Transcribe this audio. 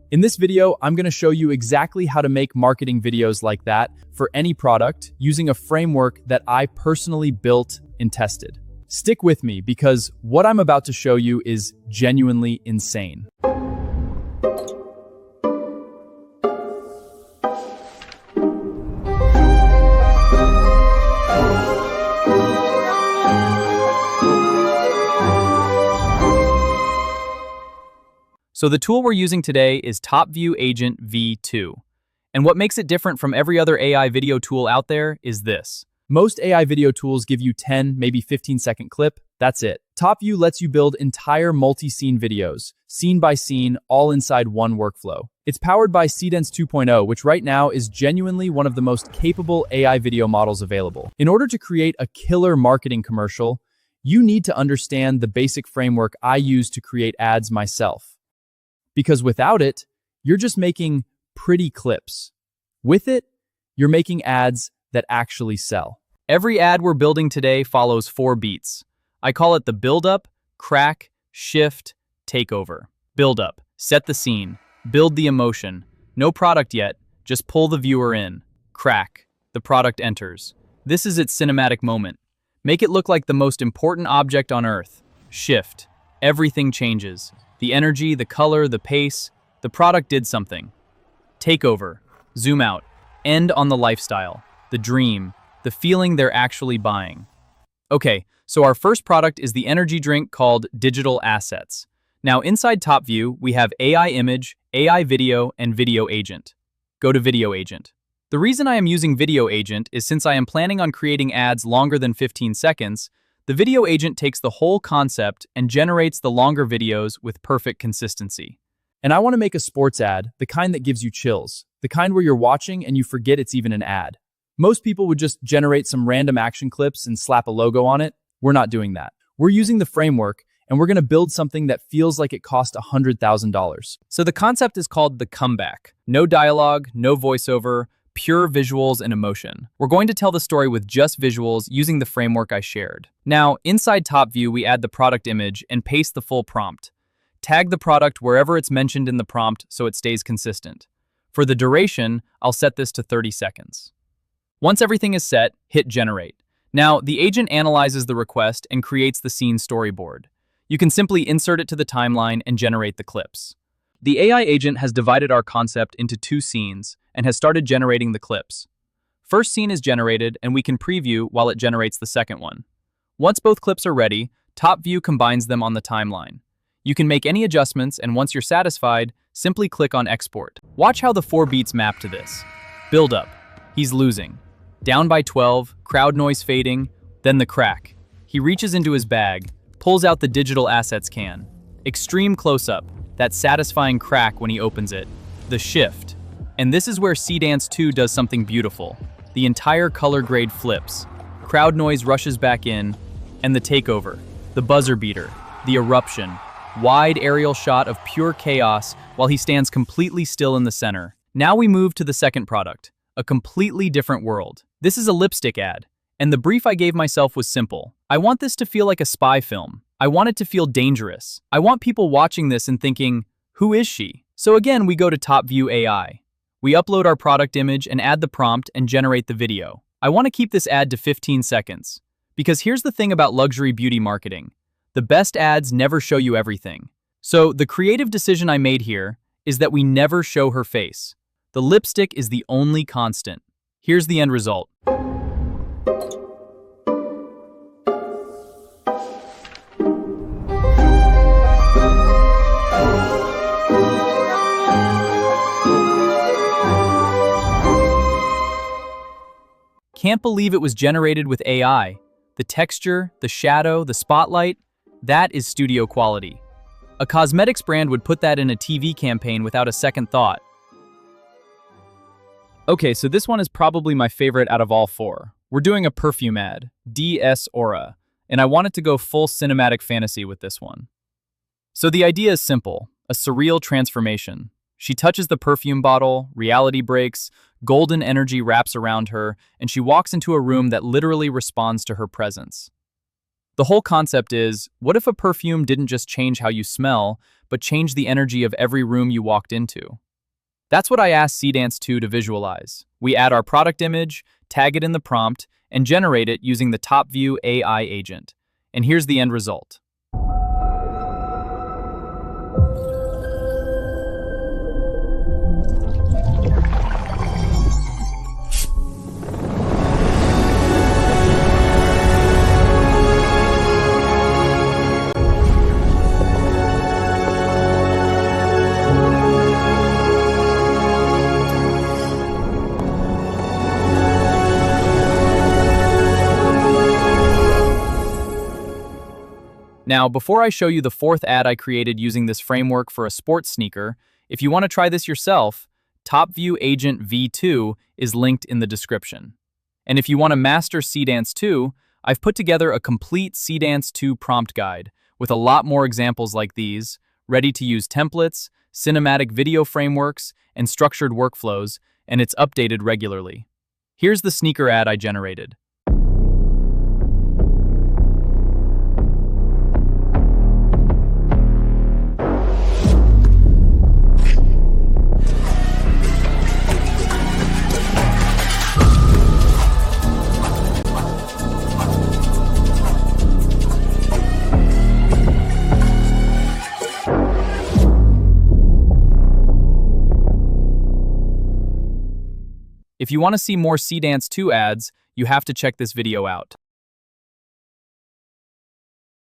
In this video, I'm going to show you exactly how to make marketing videos like that for any product using a framework that I personally built and tested. Stick with me because what I'm about to show you is genuinely insane. So the tool we're using today is Topview Agent V2. And what makes it different from every other AI video tool out there is this. Most AI video tools give you 10, maybe 15-second clip. That's it. Topview lets you build entire multi-scene videos, scene by scene, all inside one workflow. It's powered by Seedance 2.0, which right now is genuinely one of the most capable AI video models available. In order to create a killer marketing commercial, you need to understand the basic framework I use to create ads myself. Because without it, you're just making pretty clips. With it, you're making ads that actually sell. Every ad we're building today follows 4 beats. I call it the build-up, crack, shift, takeover. Build-up, set the scene, build the emotion. No product yet, just pull the viewer in. Crack, the product enters. This is its cinematic moment. Make it look like the most important object on Earth. Shift, everything changes. The energy, the color, the pace, the product did something. Takeover, zoom out, end on the lifestyle, the dream, the feeling they're actually buying. Okay, so our first product is the energy drink called Digital Assets. Now inside Topview, we have AI Image, AI Video, and Video Agent. Go to Video Agent. The reason I am using Video Agent is since I am planning on creating ads longer than 15 seconds, the Video Agent takes the whole concept and generates the longer videos with perfect consistency. And I want to make a sports ad, the kind that gives you chills, the kind where you're watching and you forget it's even an ad. Most people would just generate some random action clips and slap a logo on it. We're not doing that. We're using the framework and we're going to build something that feels like it cost $100,000. So the concept is called the comeback. No dialogue, no voiceover, pure visuals and emotion. We're going to tell the story with just visuals using the framework I shared. Now, inside Topview, we add the product image and paste the full prompt. Tag the product wherever it's mentioned in the prompt so it stays consistent. For the duration, I'll set this to 30 seconds. Once everything is set, hit generate. Now, the agent analyzes the request and creates the scene storyboard. You can simply insert it to the timeline and generate the clips. The AI agent has divided our concept into 2 scenes and has started generating the clips. First scene is generated and we can preview while it generates the second one. Once both clips are ready, Topview combines them on the timeline. You can make any adjustments and once you're satisfied, simply click on export. Watch how the 4 beats map to this. Build up. He's losing. Down by 12, crowd noise fading, then the crack. He reaches into his bag, pulls out the digital assets can. Extreme close-up. That satisfying crack when he opens it. The shift. And this is where Seedance 2 does something beautiful. The entire color grade flips. Crowd noise rushes back in. And the takeover. The buzzer beater. The eruption. Wide aerial shot of pure chaos while he stands completely still in the center. Now we move to the second product. A completely different world. This is a lipstick ad. And the brief I gave myself was simple. I want this to feel like a spy film. I want it to feel dangerous. I want people watching this and thinking, who is she? So again, we go to Topview AI. We upload our product image and add the prompt and generate the video. I want to keep this ad to 15 seconds. Because here's the thing about luxury beauty marketing. The best ads never show you everything. So the creative decision I made here is that we never show her face. The lipstick is the only constant. Here's the end result. Can't believe it was generated with AI. The texture, the shadow, the spotlight, that is studio quality. A cosmetics brand would put that in a TV campaign without a second thought. Okay, so this one is probably my favorite out of all 4. We're doing a perfume ad, DS Aura, and I wanted to go full cinematic fantasy with this one. So the idea is simple, a surreal transformation. She touches the perfume bottle, reality breaks, golden energy wraps around her, and she walks into a room that literally responds to her presence. The whole concept is, what if a perfume didn't just change how you smell, but change the energy of every room you walked into. That's what I asked Seedance 2 to visualize. We add our product image, tag it in the prompt, and generate it using the Topview AI Agent. And here's the end result. Now, before I show you the fourth ad I created using this framework for a sports sneaker, if you want to try this yourself, Topview Agent V2 is linked in the description. And if you want to master Seedance 2, I've put together a complete Seedance 2 prompt guide with a lot more examples like these, ready-to-use templates, cinematic video frameworks, and structured workflows, and it's updated regularly. Here's the sneaker ad I generated. If you want to see more Seedance 2 ads, you have to check this video out.